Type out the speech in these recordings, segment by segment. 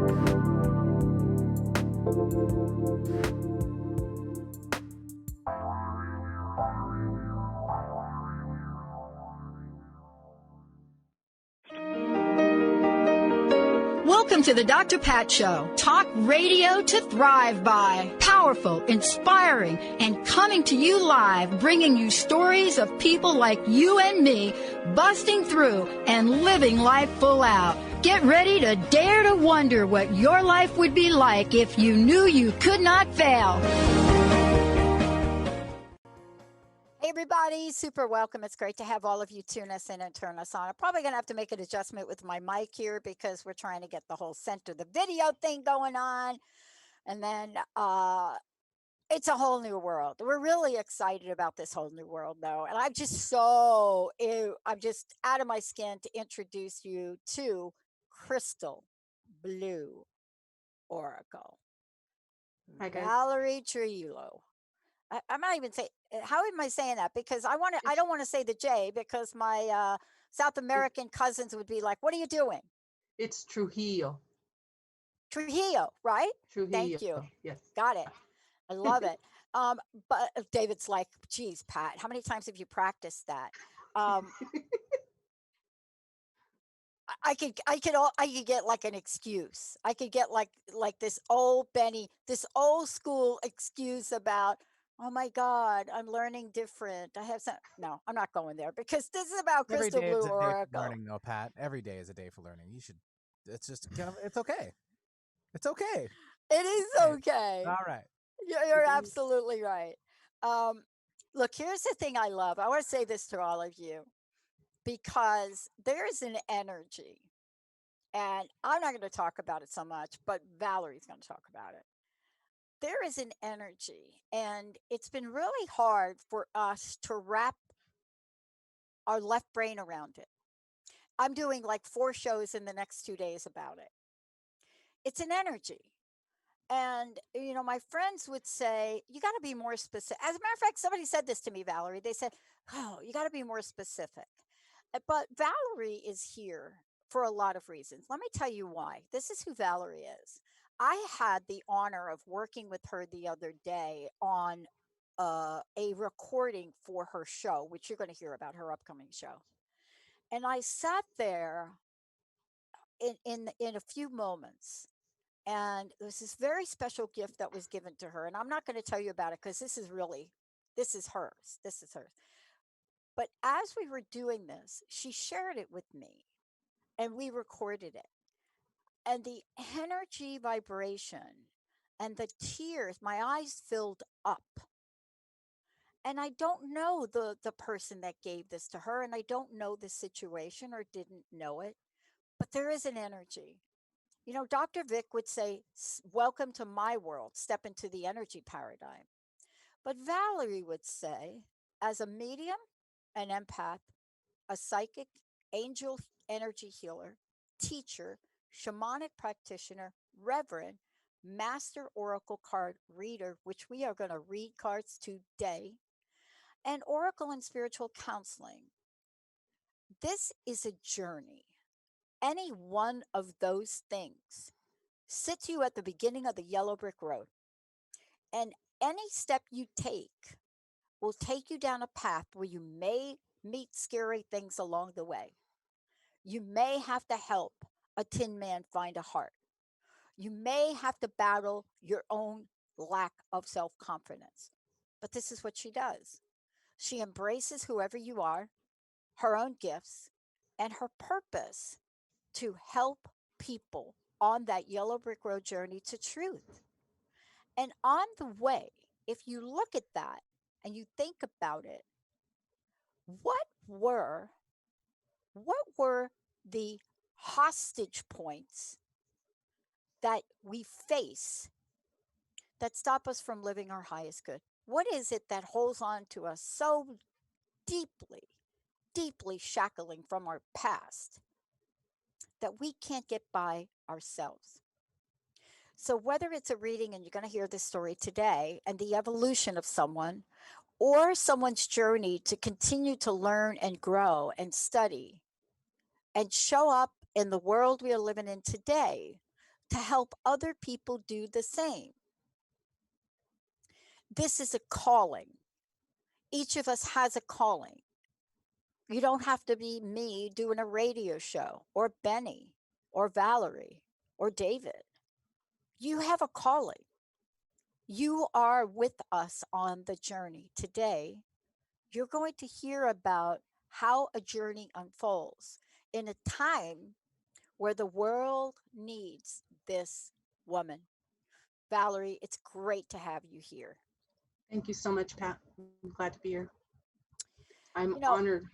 Welcome to the Dr. Pat Show. Talk radio to thrive by. Powerful, inspiring, and coming to you live, bringing you stories of people like you and me, busting through and living life full out. Get ready to dare to wonder what your life would be like if you knew you could not fail. Hey everybody, super welcome. It's great to have all of you tune us in and turn us on. I'm probably going to have to make an adjustment with my mic here because we're trying to get the whole center the video thing going on. And then it's a whole new world. We're really excited about this whole new world though. And I'm just out of my skin to introduce you to Crystal Blue Oracle. Hi guys. Valerie Trujillo. I'm not even saying, how am I saying that? Because I don't want to say the J because my South American cousins would be like, what are you doing? It's Trujillo. Trujillo, right? Trujillo. Thank you. Yes. Got it. I love it. But David's like, geez, Pat, how many times have you practiced that? I could get like an excuse. I could get like this old school excuse about, oh my God, I'm learning different. I have some. No, I'm not going there because this is about Crystal Blue Oracle. Learning, no, Pat. Every day is a day for learning. You should. It's just kind of. It's okay. It's okay. It is okay. All right. You're absolutely right. Look, here's the thing I love. I want to say this to all of you because there's an energy, and I'm not going to talk about it so much, but Valerie's going to talk about it. There is an energy, and it's been really hard for us to wrap our left brain around it. I'm doing like 4 shows in the next 2 days about it. It's an energy. And, you know, my friends would say, you got to be more specific. As a matter of fact, somebody said this to me, Valerie. They said, oh, you got to be more specific. But Valerie is here for a lot of reasons. Let me tell you why. This is who Valerie is. I had the honor of working with her the other day on a recording for her show, which you're going to hear about her upcoming show. And I sat there in a few moments, and there was this very special gift that was given to her. And I'm not going to tell you about it because this is hers. This is hers. But as we were doing this, she shared it with me, and we recorded it. And the energy vibration and the tears, my eyes filled up. And I don't know the person that gave this to her, and I don't know the situation or didn't know it, but there is an energy. You know, Dr. Vic would say, welcome to my world, step into the energy paradigm. But Valerie would say, as a medium, an empath, a psychic, angel energy healer, teacher, shamanic practitioner, reverend, master oracle card reader, which we are going to read cards today, and oracle and spiritual counseling. This is a journey. Any one of those things sits you at the beginning of the yellow brick road. And any step you take will take you down a path where you may meet scary things along the way. You may have to help a tin man find a heart. You may have to battle your own lack of self-confidence. But this is what she does. She embraces whoever you are, her own gifts, and her purpose to help people on that yellow brick road journey to truth. And on the way, if you look at that and you think about it, what were the hostage points that we face that stop us from living our highest good? What is it that holds on to us so deeply, deeply shackling from our past that we can't get by ourselves? So whether it's a reading, and you're going to hear this story today, and the evolution of someone, or someone's journey to continue to learn and grow and study and show up in the world we are living in today to help other people do the same. This is a calling. Each of us has a calling. You don't have to be me doing a radio show, or Benny, or Valerie, or David. You have a calling. You are with us on the journey. Today, you're going to hear about how a journey unfolds in a time where the world needs this woman. Valerie, it's great to have you here. Thank you so much, Pat. I'm glad to be here. I'm You know, honored.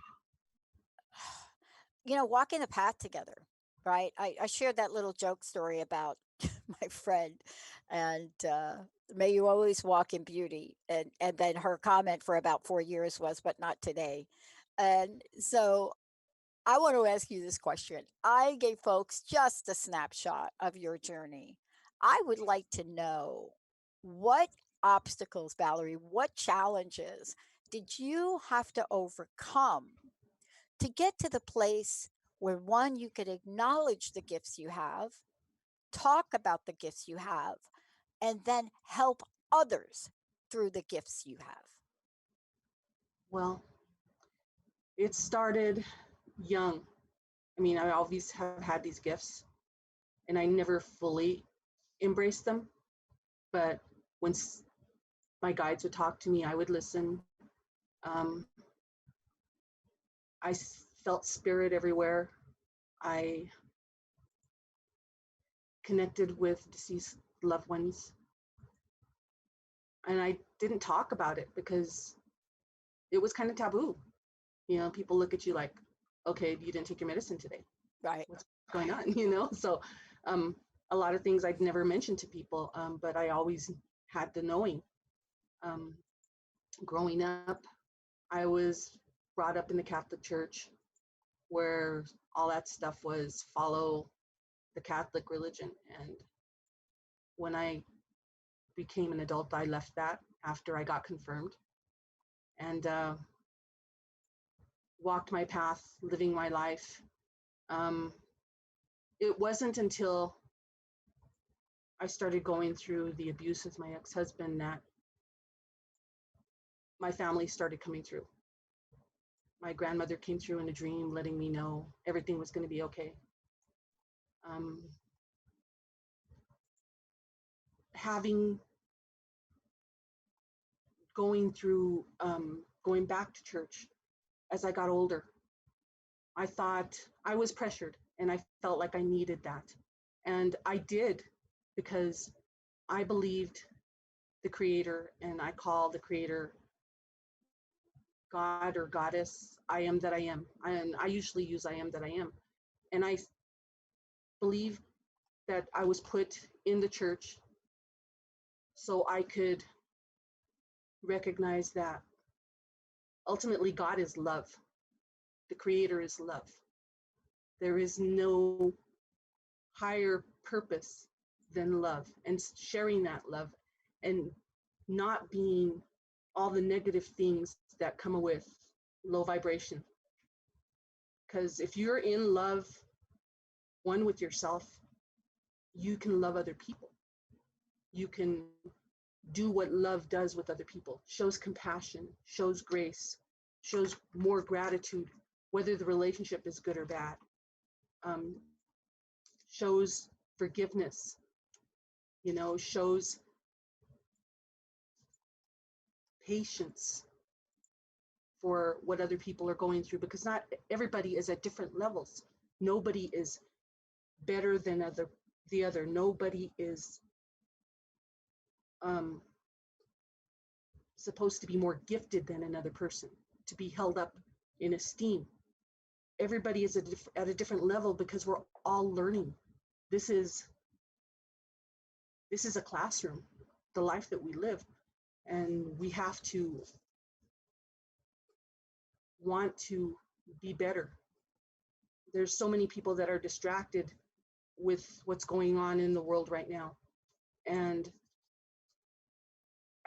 walking the path together, right? I shared that little joke story about my friend, and may you always walk in beauty. And then her comment for about 4 years was, but not today. And so I want to ask you this question. I gave folks just a snapshot of your journey. I would like to know, what obstacles, Valerie, what challenges did you have to overcome to get to the place where, one, you could acknowledge the gifts you have, talk about the gifts you have, and then help others through the gifts you have? Well, it started young. I mean, I always have had these gifts, and I never fully embraced them. But when my guides would talk to me, I would listen. Um, felt spirit everywhere. I connected with deceased loved ones, and I didn't talk about it because it was kind of taboo. People look at you like, okay, you didn't take your medicine today. Right. What's going on? So um, a lot of things I'd never mentioned to people, but I always had the knowing. Um, Growing up, I was brought up in the Catholic Church, where all that stuff was follow the Catholic religion. And when I became an adult, I left that after I got confirmed, and walked my path, living my life. Um, it wasn't until I started going through the abuse with my ex-husband that my family started coming through. My grandmother came through in a dream, letting me know everything was going to be okay. Um, Having going back to church as I got older, I thought I was pressured, and I felt like I needed that. And I did, because I believed the creator, and I call the creator God or goddess. I am that I am. And I usually use I am that I am. And I believe that I was put in the church so I could recognize that ultimately God is love. The creator is love. There is no higher purpose than love, and sharing that love, and not being all the negative things that come with low vibration. Because if you're in love, one with yourself, you can love other people. You can do what love does with other people, shows compassion, shows grace, shows more gratitude, whether the relationship is good or bad, um, shows forgiveness, shows patience for what other people are going through, because not everybody is at different levels. Nobody is better than the other. Nobody is um, supposed to be more gifted than another person, to be held up in esteem. Everybody is at a different level, because we're all learning. This is a classroom, the life that we live, and we have to want to be better. There's so many people that are distracted with what's going on in the world right now, and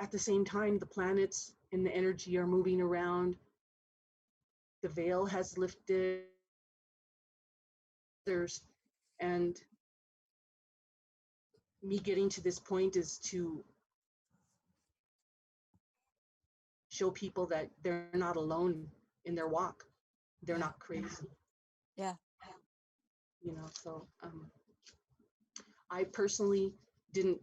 at the same time, the planets and the energy are moving around. The veil has lifted, and me getting to this point is to show people that they're not alone in their walk. They're Yeah. not crazy, Yeah. So I personally didn't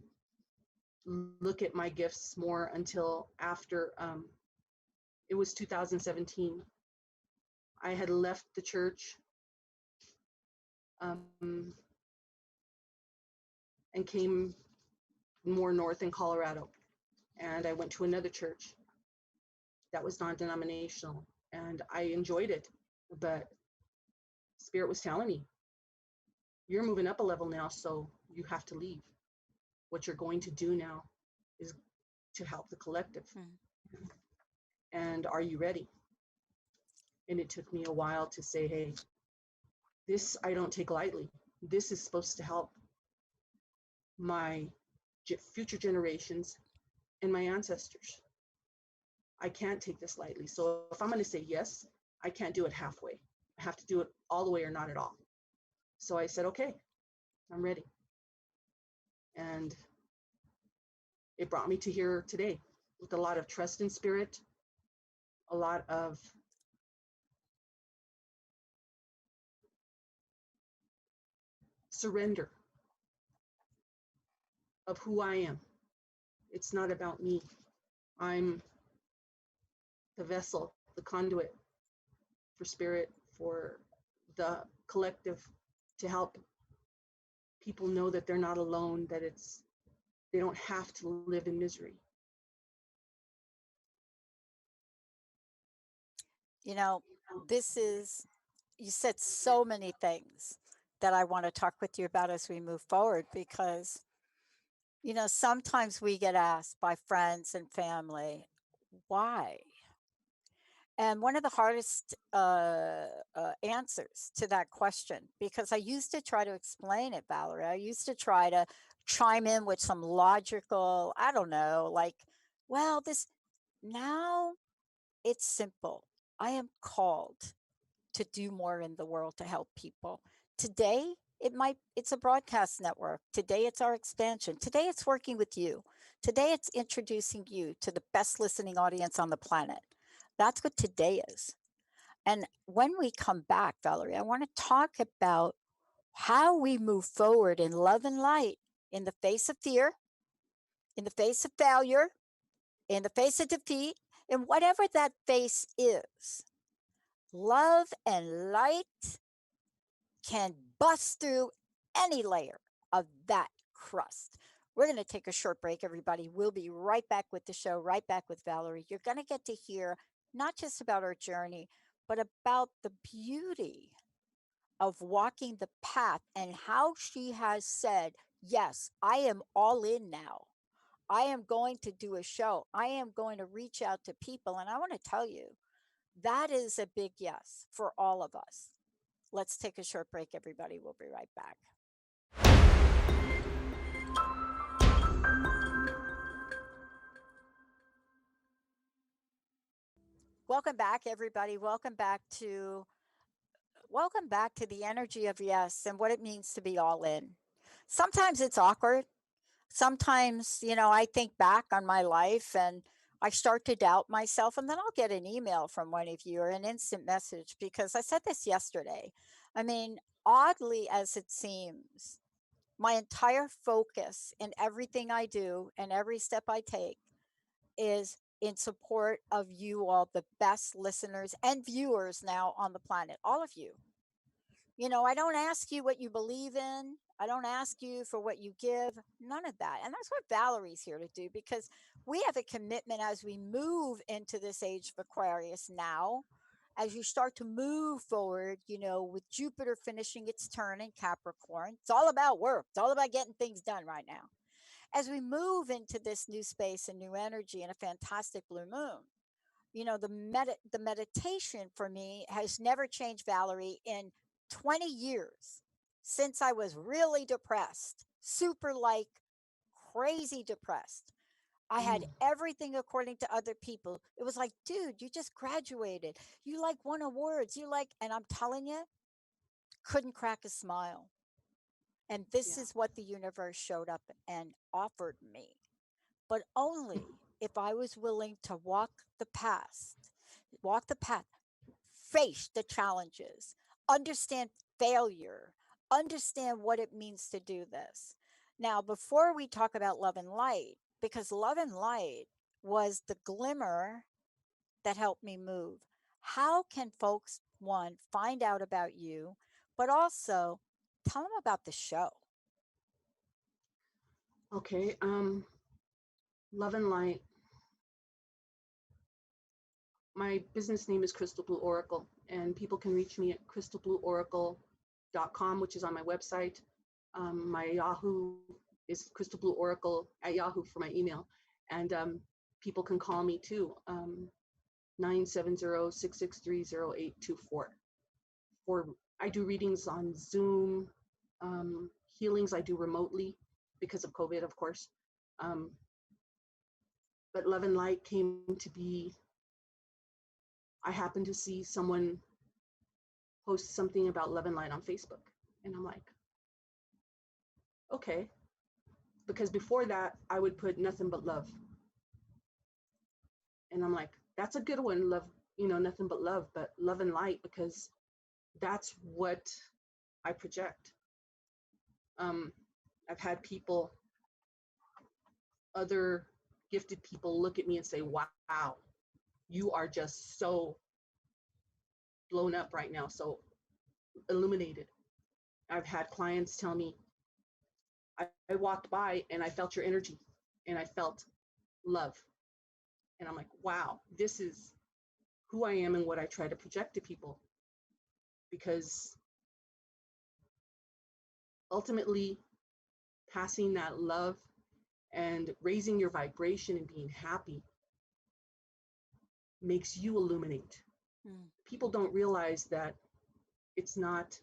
look at my gifts more until after it was 2017. I had left the church um, and came more north in Colorado. And I went to another church that was non-denominational, and I enjoyed it. But Spirit was telling me, you're moving up a level now, so you have to leave. What you're going to do now is to help the collective. Mm. And are you ready? And it took me a while to say, hey, this I don't take lightly. This is supposed to help my future generations and my ancestors. I can't take this lightly. So if I'm going to say yes, I can't do it halfway. I have to do it all the way or not at all. So I said, okay, I'm ready. And it brought me to here today with a lot of trust in Spirit, a lot of surrender of who I am. It's not about me. I'm the vessel, the conduit for Spirit, for the collective, to help people know that they're not alone, that they don't have to live in misery. You know, this is, you said so many things that I want to talk with you about as we move forward because, sometimes we get asked by friends and family, why? And one of the hardest answers to that question, because I used to try to explain it, Valerie, I used to try to chime in with some logical, I don't know, like, well, this now it's simple. I am called to do more in the world to help people. Today, it's a broadcast network. Today it's our expansion. Today it's working with you. Today it's introducing you to the best listening audience on the planet. That's what today is. And when we come back, Valerie, I want to talk about how we move forward in love and light in the face of fear, in the face of failure, in the face of defeat, in whatever that face is. Love and light can bust through any layer of that crust. We're going to take a short break, everybody. We'll be right back with the show, right back with Valerie. You're going to get to hear not just about our journey, but about the beauty of walking the path and how she has said, yes, I am all in now. I am going to do a show. I am going to reach out to people. And I want to tell you, that is a big yes for all of us. Let's take a short break, everybody. We'll be right back. Welcome back, everybody. Welcome back to the energy of yes and what it means to be all in. Sometimes it's awkward. Sometimes, I think back on my life and I start to doubt myself, and then I'll get an email from one of you or an instant message because I said this yesterday. I mean, oddly as it seems, my entire focus in everything I do and every step I take is in support of you all, the best listeners and viewers now on the planet, all of you. I don't ask you what you believe in. I don't ask you for what you give, none of that. And that's what Valerie's here to do because we have a commitment as we move into this age of Aquarius now, as you start to move forward, with Jupiter finishing its turn in Capricorn. It's all about work, it's all about getting things done right now. As we move into this new space and new energy and a fantastic blue moon, the meditation for me has never changed, Valerie, in 20 years since I was really depressed, super like crazy depressed. I had Mm. everything according to other people. It was like, dude, you just graduated. You like won awards. And I'm telling you, couldn't crack a smile. And this Yeah. is what the universe showed up and offered me, but only if I was willing to walk the path, face the challenges, understand failure, understand what it means to do this. Now, before we talk about love and light, because love and light was the glimmer that helped me move, how can folks, one, find out about you, but also tell them about the show? Okay. Love and light. My business name is Crystal Blue Oracle, and people can reach me at crystalblueoracle.com, which is on my website. My Yahoo is crystalblueoracle@yahoo for my email, and people can call me too, 970-663-0824. For I do readings on Zoom, healings I do remotely because of COVID, of course. Um, but Love and Light came to be. I happened to see someone post something about Love and Light on Facebook, and I'm like, okay, because before that I would put nothing but love, and I'm like, that's a good one, love, nothing but love, but Love and Light, because that's what I project. Um, I've had people, other gifted people, look at me and say, wow, you are just so blown up right now, so illuminated. I've had clients tell me, I walked by and I felt your energy and I felt love. And I'm like, wow, this is who I am and what I try to project to people. Because ultimately, passing that love and raising your vibration and being happy makes you illuminate. Mm. People don't realize that it's not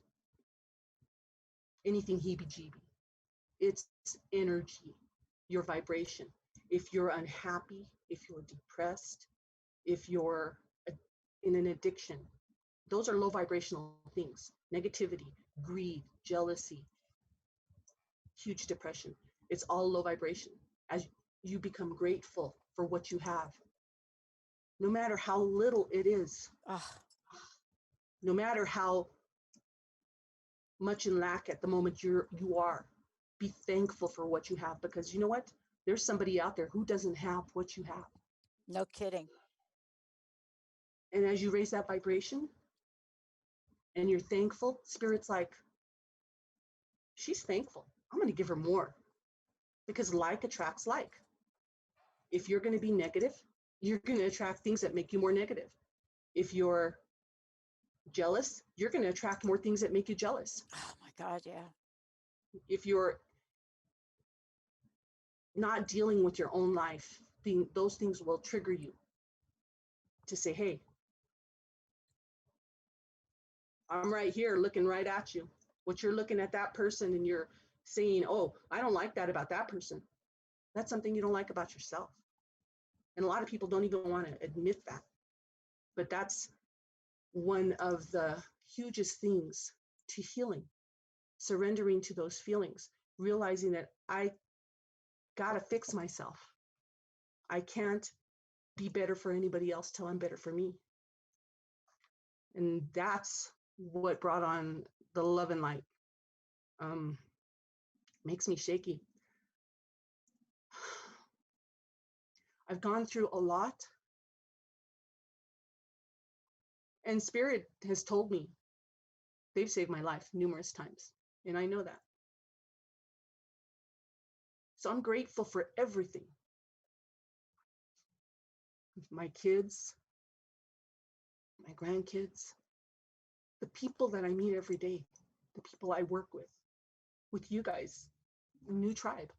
anything heebie jeebie, it's energy, your vibration. If you're unhappy, if you're depressed, if you're in an addiction, those are low vibrational things. Negativity, greed, jealousy, huge depression. It's all low vibration. As you become grateful for what you have, no matter how little it is, Ah, no matter how much in lack at the moment you are, be thankful for what you have, because you know what? There's somebody out there who doesn't have what you have. no kidding. And as you raise that vibration and you're thankful, spirit's like, she's thankful. I'm going to give her more, because like attracts like. If you're going to be negative, you're going to attract things that make you more negative. If you're jealous, you're going to attract more things that make you jealous. Oh my God, yeah. If you're not dealing with your own life, those things will trigger you to say, hey, I'm right here looking right at you. What you're looking at that person and you're saying, oh, I don't like that about that person. That's something you don't like about yourself. And a lot of people don't even want to admit that. But that's one of the hugest things to healing, surrendering to those feelings, realizing that I got to fix myself. I can't be better for anybody else till I'm better for me. And that's what brought on the Love and Light. Um, Makes me shaky. I've gone through a lot, and Spirit has told me they've saved my life numerous times, and I know that. So I'm grateful for everything. My kids, my grandkids, the people that I meet every day, the people I work with you guys, New Tribe,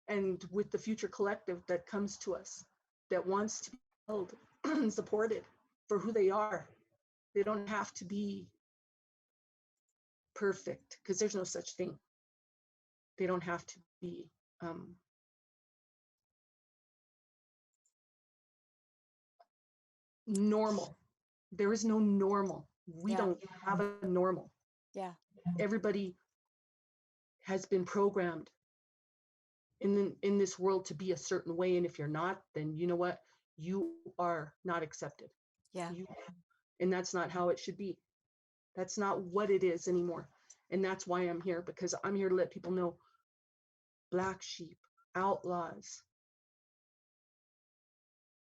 and with the future collective that comes to us, that wants to be held and supported for who they are. They don't have to be perfect, because there's no such thing. They don't have to be normal. There is no normal. We Yeah. don't have a normal. Yeah. Everybody has been programmed in this world to be a certain way, and if you're not, then you know what, you are not accepted. Yeah. You, and that's not how it should be. That's not what it is anymore. And that's why I'm here, because I'm here to let people know black sheep, outlaws,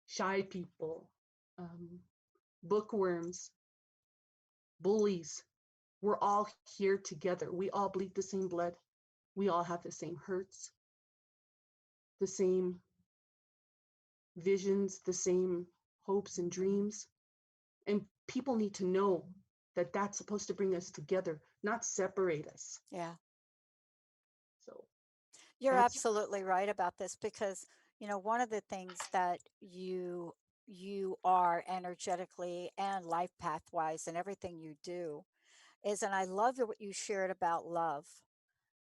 shy people, um, bookworms, bullies, we're all here together. We all bleed the same blood. We all have the same hurts, the same visions, the same hopes and dreams. And people need to know that that's supposed to bring us together, not separate us. Yeah. So You're that's absolutely right about this because, one of the things that you are energetically and life pathwise and everything you do is, and I love what you shared about love.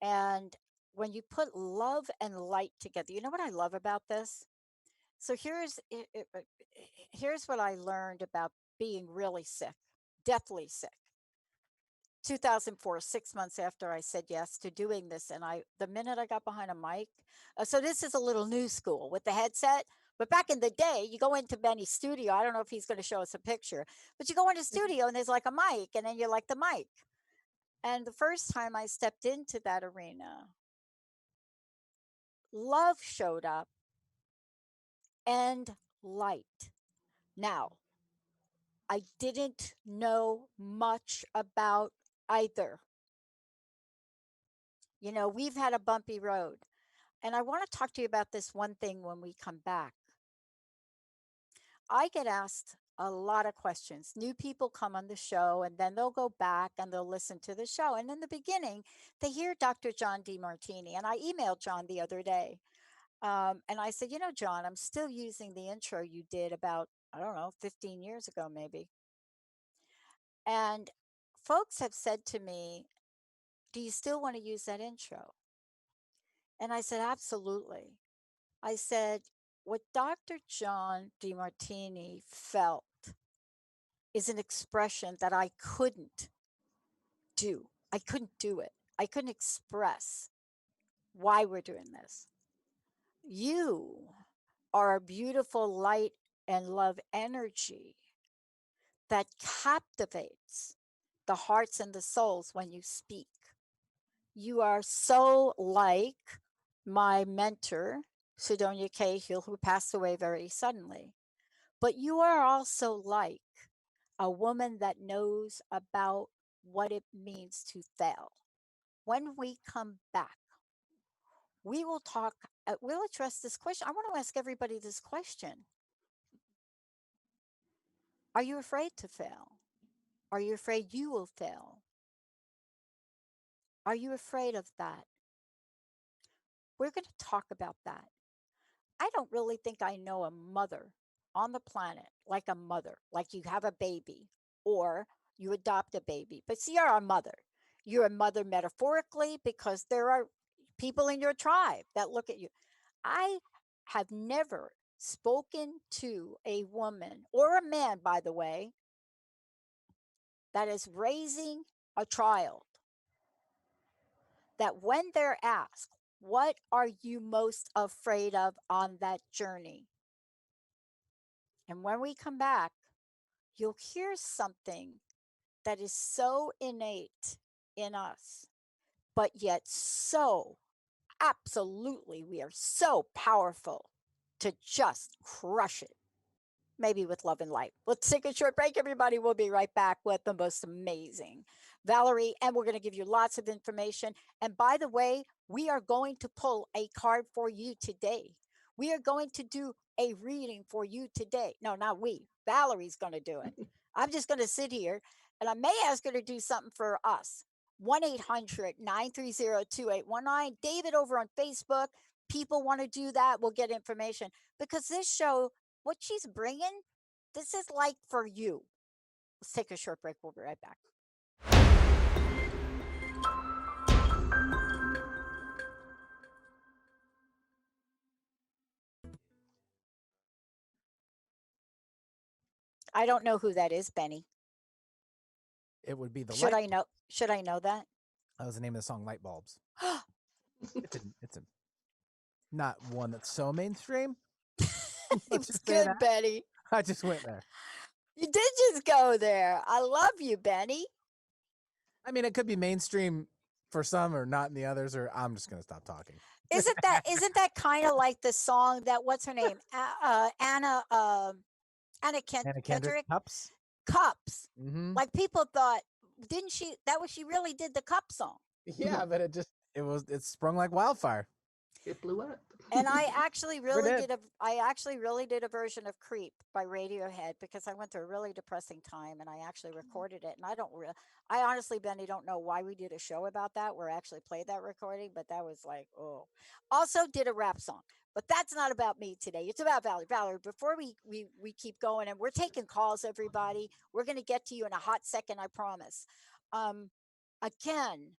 And when you put love and light together, you know what I love about this? So here's what I learned about being really sick, deathly sick. 2004, 6 months after I said yes to doing this, and the minute I got behind a mic, so this is a little new school with the headset. But back in the day, you go into Benny's studio. I don't know if he's going to show us a picture, but you go into studio and there's like a mic, and then you're like the mic. And the first time I stepped into that arena, love showed up and light. Now, I didn't know much about either. We've had a bumpy road. And I want to talk to you about this one thing when we come back. I get asked a lot of questions. New people come on the show and then they'll go back and they'll listen to the show. And in the beginning, they hear Dr. John DeMartini. And I emailed John the other day. And I said, John, I'm still using the intro you did about, I don't know, 15 years ago, maybe. And folks have said to me, do you still want to use that intro? And I said, absolutely. I said, what Dr. John DeMartini felt is an expression that I couldn't do. I couldn't do it. I couldn't express why we're doing this. You are a beautiful light and love energy that captivates the hearts and the souls when you speak. You are so like my mentor, Sidonia Cahill, who passed away very suddenly. But you are also like a woman that knows about what it means to fail. When we come back, we will talk, we'll address this question. I want to ask everybody this question. Are you afraid to fail? Are you afraid you will fail? Are you afraid of that? We're going to talk about that. I don't really think I know a mother on the planet like a mother, like you have a baby or you adopt a baby, but see, you're a mother. You're a mother metaphorically because there are people in your tribe that look at you. I have never spoken to a woman or a man, by the way, that is raising a child that when they're asked, what are you most afraid of on that journey? And when we come back, you'll hear something that is so innate in us, but yet so absolutely, we are so powerful to just crush it. Maybe with love and light. Let's take a short break, everybody. We'll be right back with the most amazing Valerie, and we're going to give you lots of information. And by the way, we are going to pull a card for you today. We are going to do a reading for you today. No, not we. Valerie's going to do it. I'm just going to sit here and I may ask her to do something for us. 1-800-930-2819. David over on Facebook. People want to do that. We'll get information because this show, what she's bringing, this is like for you. Let's take a short break. We'll be right back. I don't know who that is, Benny. It would be the Should light. I know? Should I know that? That was the name of the song, Light Bulbs. It's a not one that's so mainstream. It Let's was just say good, that. Benny. I just went there. You did just go there. I love you, Benny. I mean, it could be mainstream for some or not in the others, or I'm just gonna stop talking. Isn't that kind of like the song that what's her name? Anna Anna Kendrick Kendrick Cups. Cups. Mm-hmm. Like people thought, didn't she? That was she really did the cup song. Yeah, but it sprung like wildfire. It blew up. And I actually Sure really did. did a I actually really did a version of Creep by Radiohead because I went through a really depressing time and I actually recorded it. And I honestly, Benny, don't know why we did a show about that where I actually played that recording, but that was like, oh. Also did a rap song. But that's not about me today. It's about Valerie. Valerie, before we keep going and we're taking calls, everybody. We're gonna get to you in a hot second, I promise. Um, again,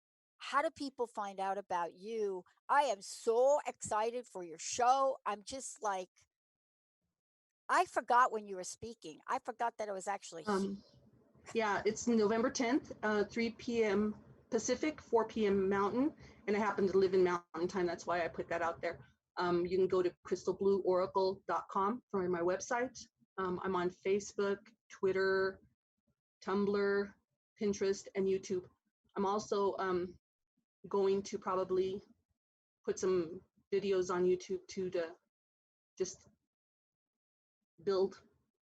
how do people find out about you? I am so excited for your show. I'm just like, I forgot when you were speaking. I forgot that it was actually um, yeah, it's November 10th, 3 p.m. Pacific, 4 p.m. Mountain, and I happen to live in Mountain Time. That's why I put that out there. You can go to crystalblueoracle.com for my website. I'm on Facebook, Twitter, Tumblr, Pinterest, and YouTube. I'm also going to probably put some videos on YouTube too to just build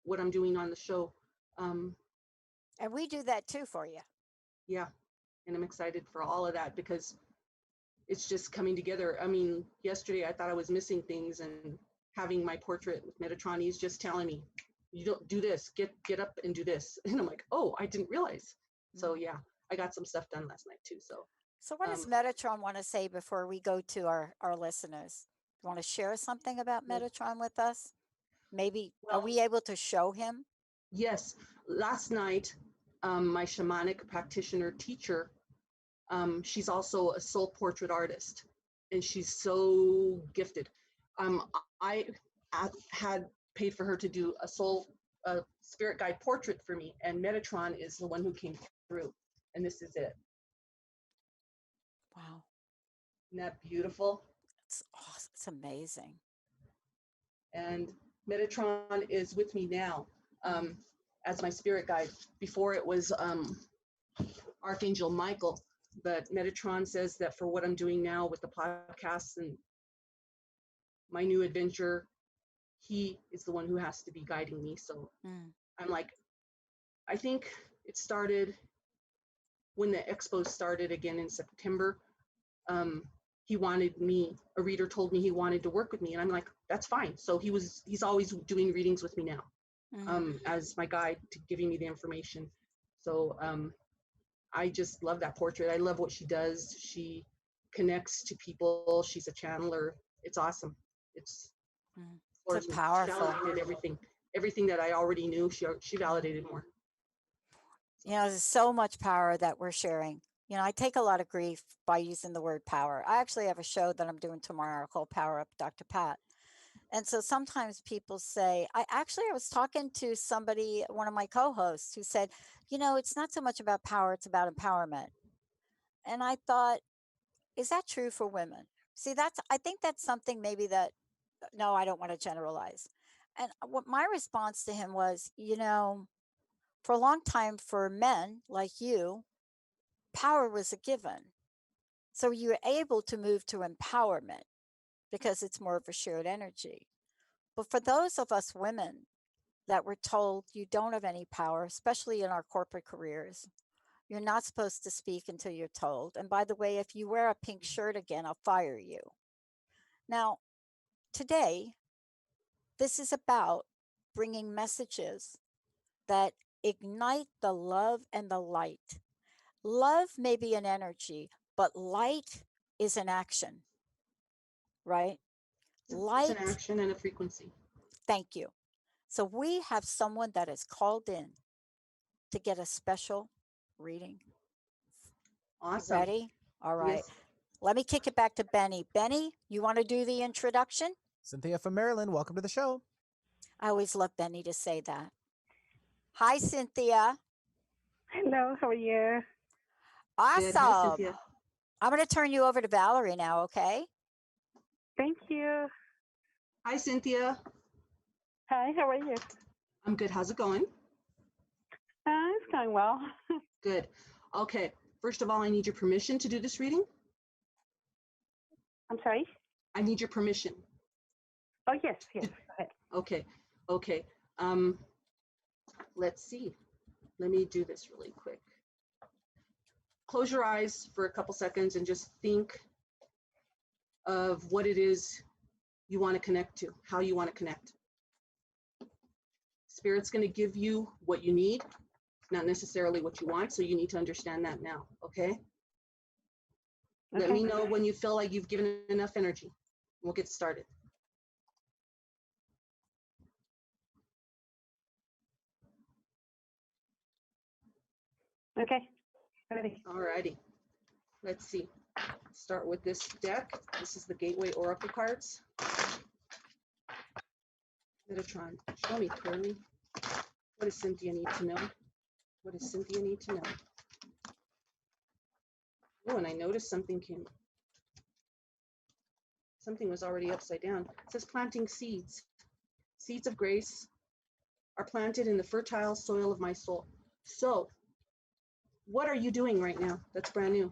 what I'm doing on the show. Um, and we do that too for you. yeah, and I'm excited for all of that because it's just coming together. I mean, yesterday I thought I was missing things, and having my portrait with Metatron, he's just telling me, "You don't do this. Get up and do this." And I'm like, "Oh, I didn't realize." So Mm. yeah, I got some stuff done last night too. So So, what does um, Metatron want to say before we go to our listeners? You want to share something about Metatron with us? Maybe are well, we able to show him? yes, last night, my shamanic practitioner teacher, she's also a soul portrait artist, and she's so gifted. I had paid for her to do a spirit guide portrait for me, and Metatron is the one who came through, and this is it. Wow, Isn't that beautiful? it's awesome. It's amazing. And Metatron is with me now Mm. as my spirit guide. Before it was Archangel Michael, but Metatron says that for what I'm doing now with the podcasts and my new adventure, he is the one who has to be guiding me. So Mm. I'm like, I think it started when the expo started again in September. Um, he wanted me, a reader told me he wanted to work with me, and I'm like, that's fine. So he's always doing readings with me now, Mm. as my guide to giving me the information. So I just love that portrait. I love what she does. She connects to people. She's a channeler. It's awesome. It's Mm. for It's me. She powerful. validated everything that I already knew. She validated more. So There's so much power that we're sharing. I take a lot of grief by using the word power. I actually have a show that I'm doing tomorrow called Power Up Dr. Pat. And so sometimes people say, I was talking to somebody, one of my co hosts, who said, it's not so much about power, it's about empowerment. And I thought, is that true for women? See, I think that's something maybe that, no, I don't want to generalize. And what my response to him was, for a long time for men like you, power was a given. So you were able to move to empowerment because it's more of a shared energy. But for those of us women that were told you don't have any power, especially in our corporate careers, you're not supposed to speak until you're told. And by the way, if you wear a pink shirt again, I'll fire you. Now, today, this is about bringing messages that ignite the love and the light. Love may be an energy, but light is an action, right? it's an Light, action and a frequency. thank you. So we have someone that is called in to get a special reading. You Awesome. ready? All right. Yes. Let me kick it back to Benny. Benny, you want to do the introduction? Cynthia from Maryland, welcome to the show. I always love Benny to say that. Hi, Cynthia. Hello, how are you? Good. Hi, Awesome. Cynthia. I'm going to turn you over to Valerie now, okay? Thank you. Hi, Cynthia. Hi, how are you? I'm good. How's it going? It's going well. Good. Okay. First of all, I need your permission to do this reading. I'm sorry? I need your permission. Oh, yes, yes. Go ahead. Okay. Okay. Um, let's see. Let me do this really quick. Close your eyes for a couple seconds and just think of what it is you want to connect to, how you want to connect. Spirit's going to give you what you need, not necessarily what you want, so you need to understand that now, okay? Let Okay. me know when you feel like you've given enough energy. We'll get started. Okay. Ready. All righty. Let's see. Start with this deck. This is the Gateway Oracle cards. Metatron, show me clearly. What does Cynthia need to know? What does Cynthia need to know? Oh, and I noticed something was already upside down. It says planting seeds. Seeds of grace are planted in the fertile soil of my soul. So, what are you doing right now that's brand new?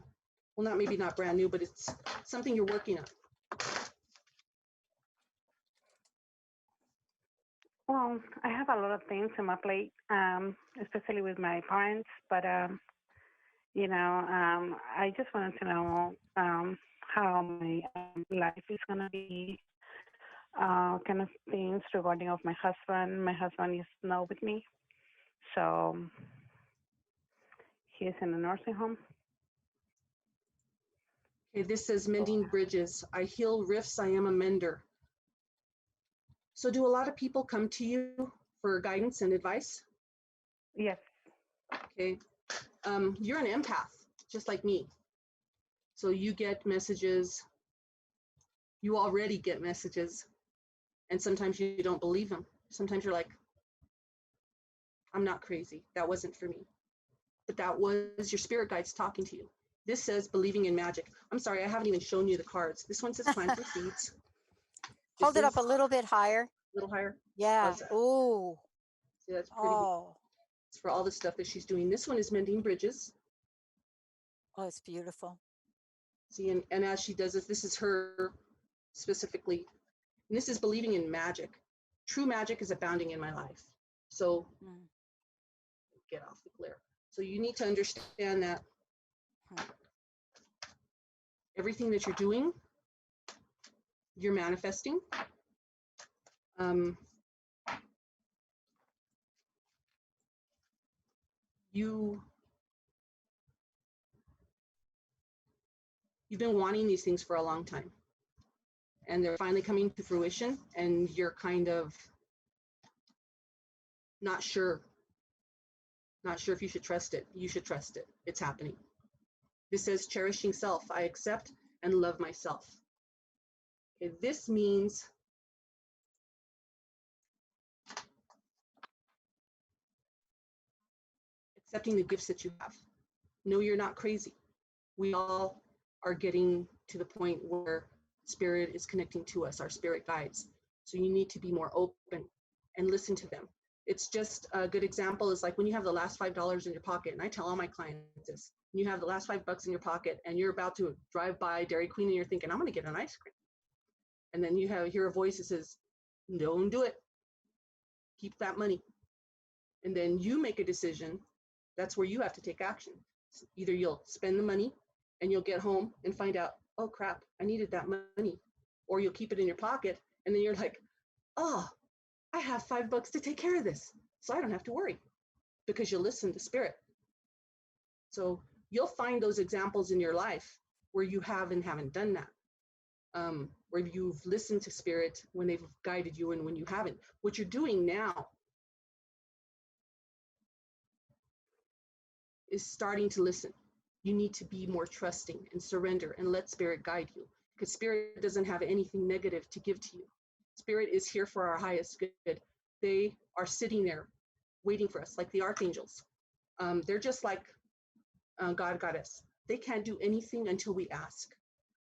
Well, maybe not brand new, but it's something you're working on. Well, I have a lot of things on my plate, especially with my parents, but, I just wanted to know how my life is going to be, kind of things regarding of my husband. My husband is not with me, so he's in a nursing home. Okay, this says mending bridges. I heal rifts, I am a mender. So do a lot of people come to you for guidance and advice? Yes. Okay. You're an empath, just like me. So you get messages, you already get messages, and sometimes you don't believe them. Sometimes you're like, I'm not crazy. That wasn't for me. But that was your spirit guides talking to you. This says believing in magic. I'm sorry, I haven't even shown you the cards. This one says planting seeds. Hold it up a little bit higher. A little higher? Yeah. Ooh. See, that's pretty. Oh. It's for all the stuff that she's doing. This one is mending bridges. Oh, it's beautiful. See, and as she does this is her specifically. And this is believing in magic. True magic is abounding in my life. So get off the glare. So you need to understand that everything that you're doing, you're manifesting. You've been wanting these things for a long time, and they're finally coming to fruition, and you're kind of not sure if you should trust it. You should trust it. It's happening. This says cherishing self. I accept and love myself. Okay, this means accepting the gifts that you have. No, you're not crazy. We all are getting to the point where spirit is connecting to us, our spirit guides. So you need to be more open and listen to them. It's just a good example is like when you have the last $5 in your pocket, and I tell all my clients this, you have the last $5 in your pocket and you're about to drive by Dairy Queen and you're thinking, I'm gonna get an ice cream. And then you hear a voice that says, don't do it. Keep that money. And then you make a decision. That's where you have to take action. So either you'll spend the money and you'll get home and find out, oh crap, I needed that money. Or you'll keep it in your pocket and then you're like, oh, I have $5 to take care of this. So I don't have to worry because you listen to spirit. So you'll find those examples in your life where you have and haven't done that. Where you've listened to spirit when they've guided you and when you haven't. What you're doing now is starting to listen. You need to be more trusting and surrender and let spirit guide you, because spirit doesn't have anything negative to give to you. Spirit is here for our highest good. They are sitting there waiting for us, like the archangels. They're just like God, Goddess. they can't do anything until we ask.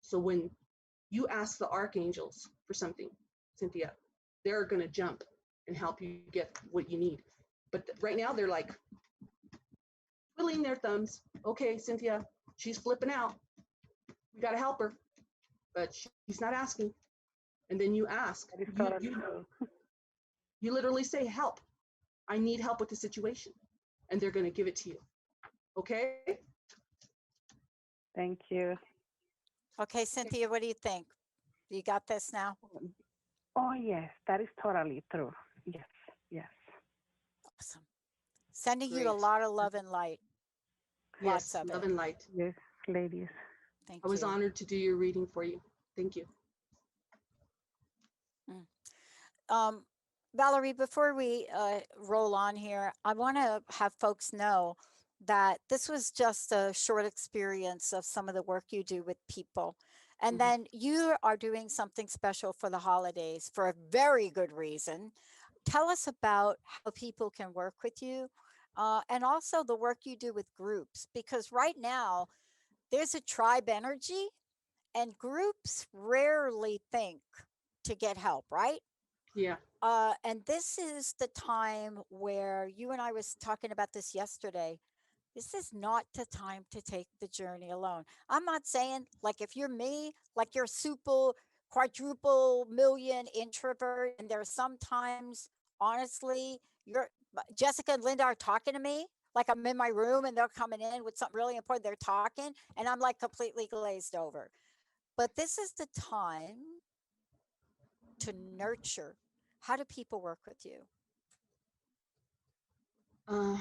So when you ask the archangels for something, Cynthia, they're going to jump and help you get what you need. But right now they're like twiddling their thumbs. Okay, Cynthia, she's flipping out. We got to help her, but she's not asking. And then you ask, That is you, totally you, true. you literally say, help. I need help with the situation. And they're going to give it to you. Okay? Thank you. Okay, Cynthia, what do you think? You got this now? Oh, yes, that is totally true. Yes, yes. Awesome. Sending you a Great. lot of love and light. Lots Yes, of love it. and light. Yes, ladies. Thank I was you. honored to do your reading for you. Thank you. Mm. Um, Valerie, before we roll on here, I want to have folks know that this was just a short experience of some of the work you do with people. And Mhm. then you are doing something special for the holidays for a very good reason. Tell us about how people can work with you and also the work you do with groups, because right now there's a tribe energy and groups rarely think to get help, right? Yeah, And this is the time where you and I was talking about this yesterday. This is not the time to take the journey alone. I'm not saying like if you're me, like you're super quadruple million introvert, and there's sometimes honestly, you're Jessica and Linda are talking to me. Like I'm in my room and they're coming in with something really important. They're talking and I'm like completely glazed over. But this is the time to nurture. How do people work with you? uh,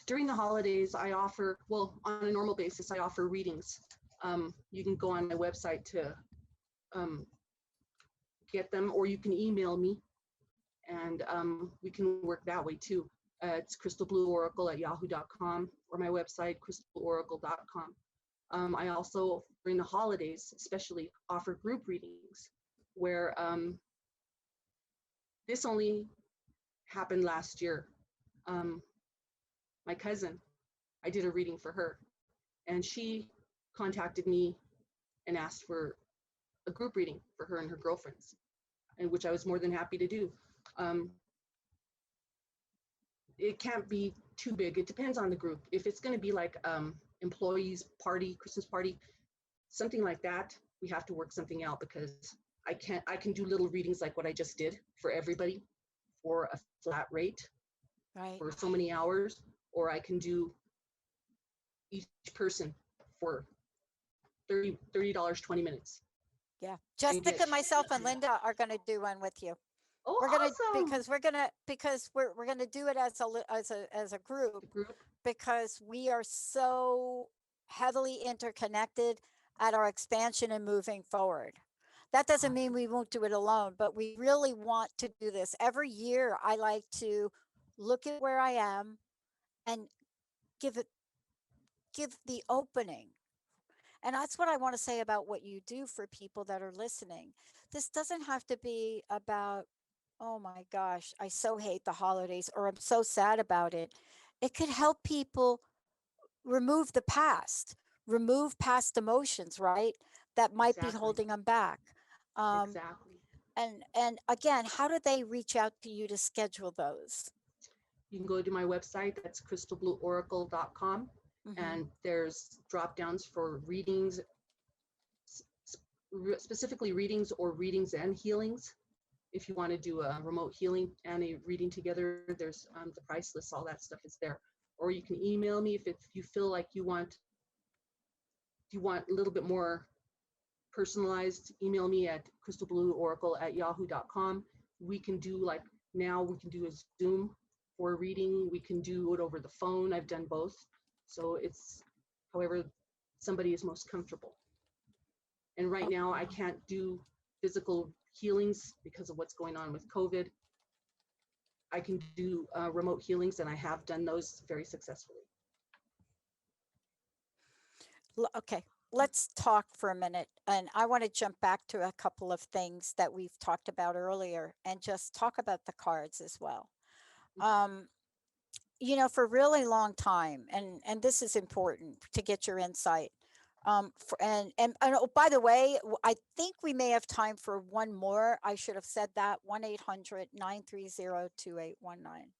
during the holidays, I offer, well, on a normal basis, I offer readings. You can go on my website to um, get them, or you can email me, and we can work that way too. It's crystalblueoracle@yahoo.com, or my website, crystaloracle.com. I also, during the holidays, especially, offer group readings where this only happened last year. Um, my cousin, I did a reading for her, and she contacted me and asked for a group reading for her and her girlfriends, and which I was more than happy to do. Um, it can't be too big. It depends on the group. If it's going to be like employees party, Christmas party, something like that, we have to work something out because I can do little readings like what I just did for everybody for a flat rate Right. for so many hours, or I can do each person for $30, 20 minutes Yeah. and get, Jessica, myself, and Linda are going to do one with you. oh, We're gonna awesome. because we're gonna do it as as a group The group, because we are so heavily interconnected at our expansion and moving forward. That doesn't mean awesome. we won't do it alone, but we really want to do this. Every year I like to look at where I am and give it give the opening. And that's what I want to say about what you do for people that are listening. This doesn't have to be about, oh my gosh, I so hate the holidays or I'm so sad about it. It could help people remove the past, remove past emotions, right? That might be Exactly, holding them back. Um, exactly. and again, how do they reach out to you to schedule those? You can go to my website, that's crystalblueoracle.com, Hmm. and there's drop downs for readings, specifically readings or readings and healings. If you want to do a remote healing and a reading together, there's the price list, all that stuff is there. Or you can email me if you feel like you want a little bit more personalized. Email me at crystalblueoracle@yahoo.com. We can do like now we can do a Zoom for a reading. We can do it over the phone. I've done both. So it's however somebody is most comfortable. And right now I Okay. can't do physical healings because of what's going on with COVID. I can do remote healings, and I have done those very successfully. Okay, let's talk for a minute. And I want to jump back to a couple of things that we've talked about earlier and just talk about the cards as well. Um, for a really long time, and this is important to get your insight. And oh, by the way, I think we may have time for one more. I should have said that 1-800-930-2819.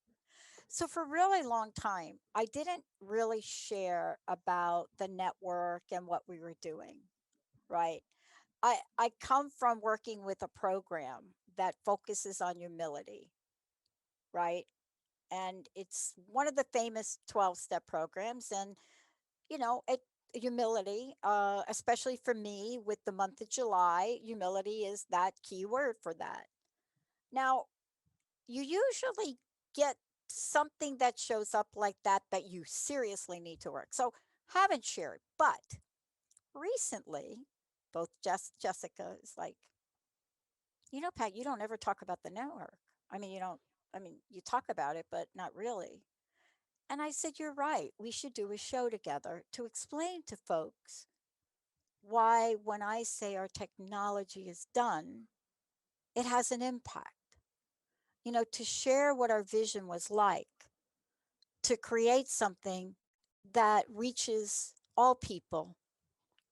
So for a really long time, I didn't really share about the network and what we were doing, right? I come from working with a program that focuses on humility, right? And it's one of the famous 12-step programs. And, it humility, especially for me with the month of July, humility is that key word for that. Now, you usually get something that shows up like that you seriously need to work. So haven't shared, but recently, both Jessica is like, Pat, you don't ever talk about the network. I mean, you don't. I mean, you talk about it, but not really. And I said, you're right. We should do a show together to explain to folks why, when I say our technology is done, it has an impact. To share what our vision was like, to create something that reaches all people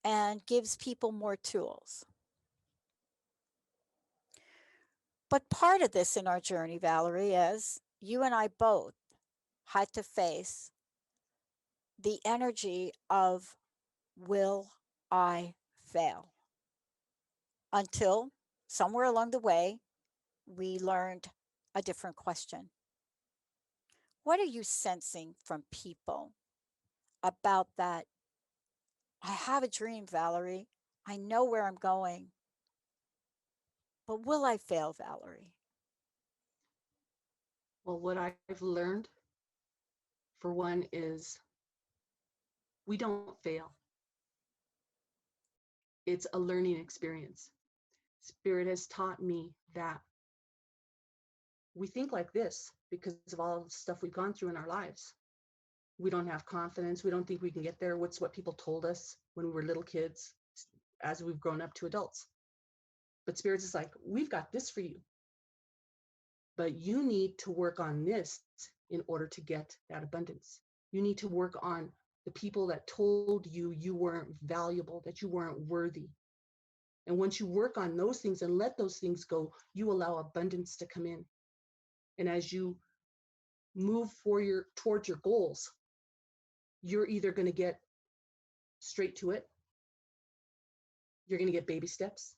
and gives people more tools. But part of this in our journey, Valerie, is you and I both had to face the energy of, will I fail? Until somewhere along the way, we learned a different question. What are you sensing from people about that? I have a dream, Valerie. I know where I'm going, but will I fail, Valerie? Well, what I've learned, for one, is we don't fail. It's a learning experience. Spirit has taught me that we think like this because of all the stuff we've gone through in our lives. We don't have confidence. We don't think we can get there. What's what people told us when we were little kids as we've grown up to adults. But Spirit is like, we've got this for you. But you need to work on this in order to get that abundance. You need to work on the people that told you you weren't valuable, that you weren't worthy. And once you work on those things and let those things go, you allow abundance to come in. And as you move towards your goals, you're either going to get straight to it, you're going to get baby steps,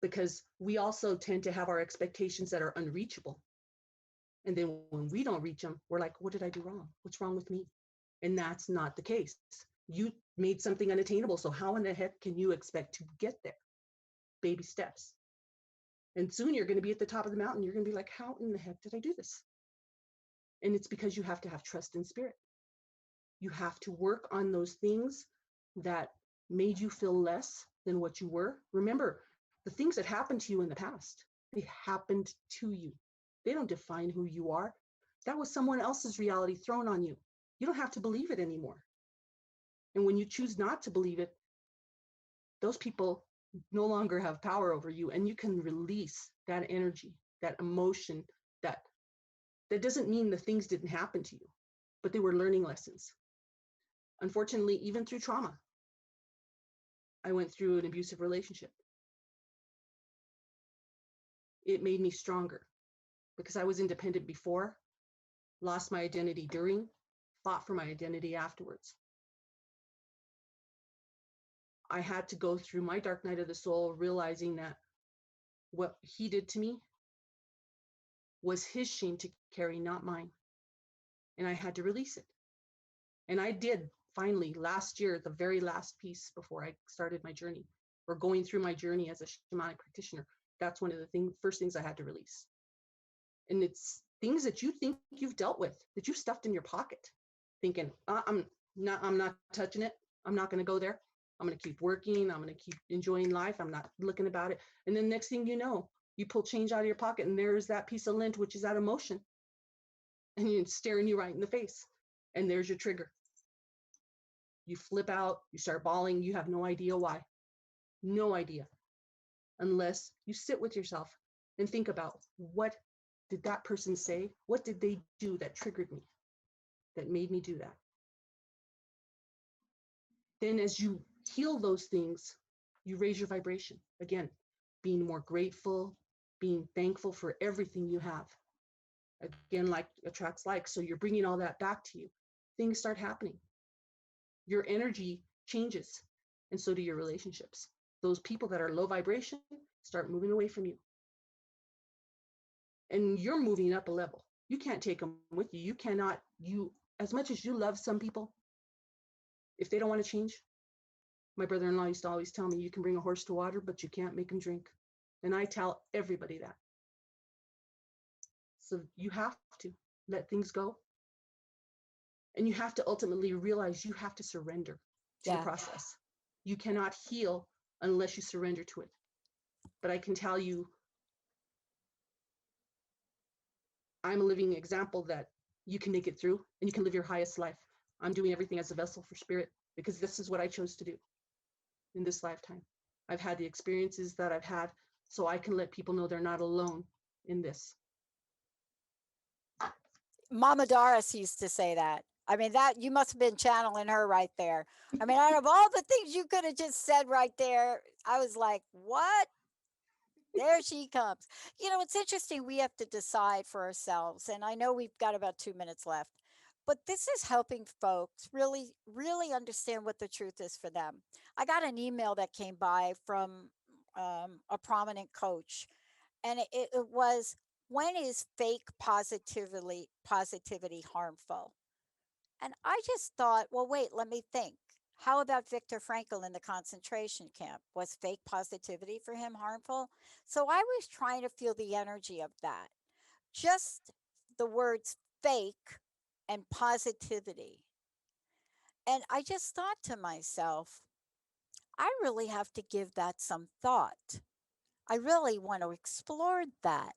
because we also tend to have our expectations that are unreachable. And then when we don't reach them, we're like, what did I do wrong? What's wrong with me? And that's not the case. You made something unattainable. So how in the heck can you expect to get there? Baby steps. And soon you're going to be at the top of the mountain. You're going to be like, how in the heck did I do this? And it's because you have to have trust in Spirit. You have to work on those things that made you feel less than what you were. Remember, the things that happened to you in the past, they happened to you. They don't define who you are. That was someone else's reality thrown on you. You don't have to believe it anymore. And when you choose not to believe it, those people no longer have power over you, and you can release that energy, that emotion. That doesn't mean the things didn't happen to you, but they were learning lessons. Unfortunately, even through trauma, I went through an abusive relationship. It made me stronger because I was independent before, lost my identity during, fought for my identity afterwards. I had to go through my dark night of the soul, realizing that what he did to me was his shame to carry, not mine. And I had to release it. And I did finally last year, the very last piece before I started my journey, or going through my journey as a shamanic practitioner. That's one of the first things I had to release. And it's things that you think you've dealt with, that you stuffed in your pocket, thinking, I'm not touching it. I'm not going to go there. I'm going to keep working. I'm going to keep enjoying life. I'm not looking about it. And then next thing you know, you pull change out of your pocket and there's that piece of lint, which is that emotion. And it's staring you right in the face. And there's your trigger. You flip out, you start bawling. You have no idea why. No idea. Unless you sit with yourself and think about, what did that person say? What did they do that triggered me, that made me do that? Then as you heal those things, you raise your vibration. Again, being more grateful, being thankful for everything you have. Again, like attracts like. So you're bringing all that back to you. Things start happening. Your energy changes, and so do your relationships. Those people that are low vibration start moving away from you. And you're moving up a level. You can't take them with you. You cannot, as much as you love some people, if they don't want to change, my brother-in-law used to always tell me, you can bring a horse to water, but you can't make him drink. And I tell everybody that. So you have to let things go. And you have to ultimately realize you have to surrender to the process. You cannot heal unless you surrender to it. But I can tell you, I'm a living example that you can make it through and you can live your highest life. I'm doing everything as a vessel for spirit because this is what I chose to do in this lifetime. I've had the experiences that I've had, so I can let people know they're not alone in this. Mama Doris used to say that. I mean, that you must have been channeling her right there. I mean, out of all the things you could have just said right there, I was like, what? There she comes. You know, it's interesting. We have to decide for ourselves. And I know we've got about 2 minutes left, but this is helping folks really, really understand what the truth is for them. I got an email that came by from a prominent coach, and it was, when is fake positivity harmful? And I just thought, well, wait, let me think. How about Viktor Frankl in the concentration camp? Was fake positivity for him harmful? So I was trying to feel the energy of that. Just the words fake and positivity. And I just thought to myself, I really have to give that some thought. I really want to explore that.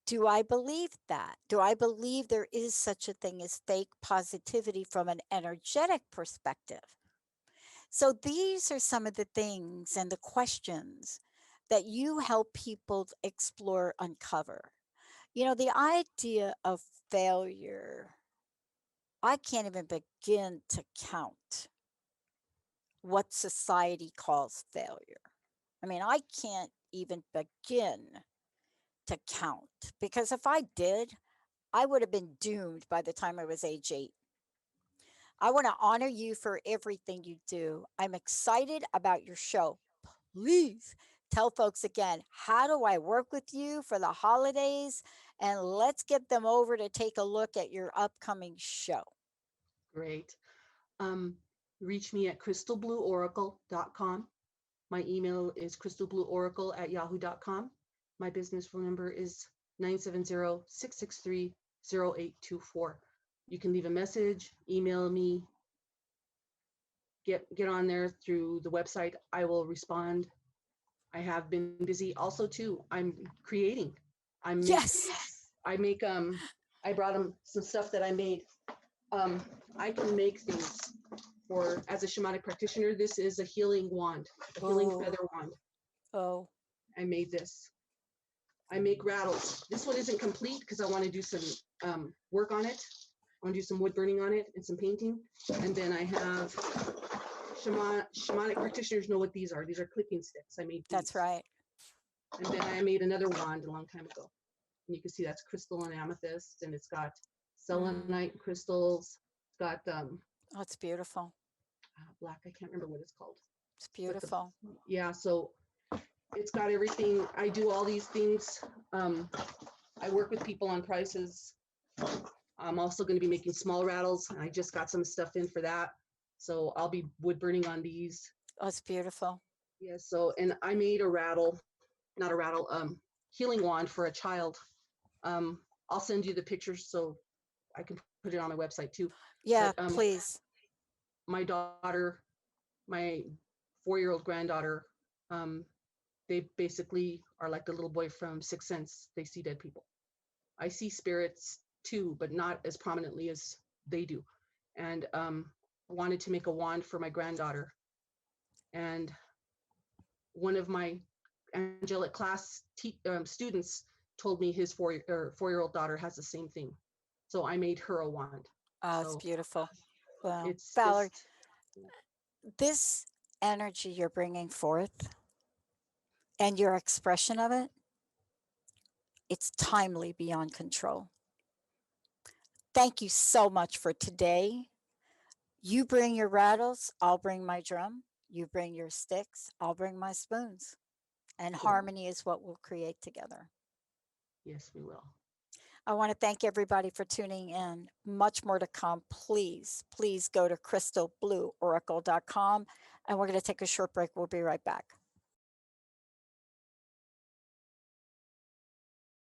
Do I believe that? Do I believe there is such a thing as fake positivity from an energetic perspective? So these are some of the things and the questions that you help people explore, uncover. You know, the idea of failure, I can't even begin to count what society calls failure. I mean, I can't even begin to count, because if I did, I would have been doomed by the time I was age 8. I want to honor you for everything you do. I'm excited about your show. Please tell folks again, how do I work with you for the holidays? And let's get them over to take a look at your upcoming show. Great. Reach me at crystalblueoracle.com. My email is crystalblueoracle@yahoo.com. My business phone number is 970-663-0824. You can leave a message, email me, get on there through the website. I will respond. I have been busy also too. I'm creating. I brought them some stuff that I made. I can make things for, as a shamanic practitioner. This is a healing wand, a healing feather wand. Oh. I made this. I make rattles. This one isn't complete because I want to do some work on it. I want to do some wood burning on it and some painting. And then I have shamanic practitioners know what these are. These are clipping sticks. I made these. That's right. And then I made another wand a long time ago. And you can see that's crystal and amethyst, and it's got selenite crystals. It's got oh, it's beautiful. Black. I can't remember what it's called. It's beautiful. Yeah, so it's got everything. I do all these things. I work with people on prices. I'm also going to be making small rattles. I just got some stuff in for that. So I'll be wood burning on these. Oh, it's beautiful. Yeah, so, and I made a rattle, not a rattle, healing wand for a child. I'll send you the pictures so I can put it on my website too. Yeah, but, please. My daughter, my 4-year-old granddaughter, they basically are like the little boy from Sixth Sense. They see dead people. I see spirits too, but not as prominently as they do. And I wanted to make a wand for my granddaughter. And one of my angelic class students told me his 4-year-old daughter has the same thing. So I made her a wand. Oh, it's beautiful. Wow. It's Valerie, this energy you're bringing forth and your expression of it, it's timely beyond control. Thank you so much for today. You bring your rattles, I'll bring my drum. You bring your sticks, I'll bring my spoons. And Cool. harmony is what we'll create together. Yes, we will. I want to thank everybody for tuning in. Much more to come. Please go to crystalblueoracle.com and we're going to take a short break. We'll be right back.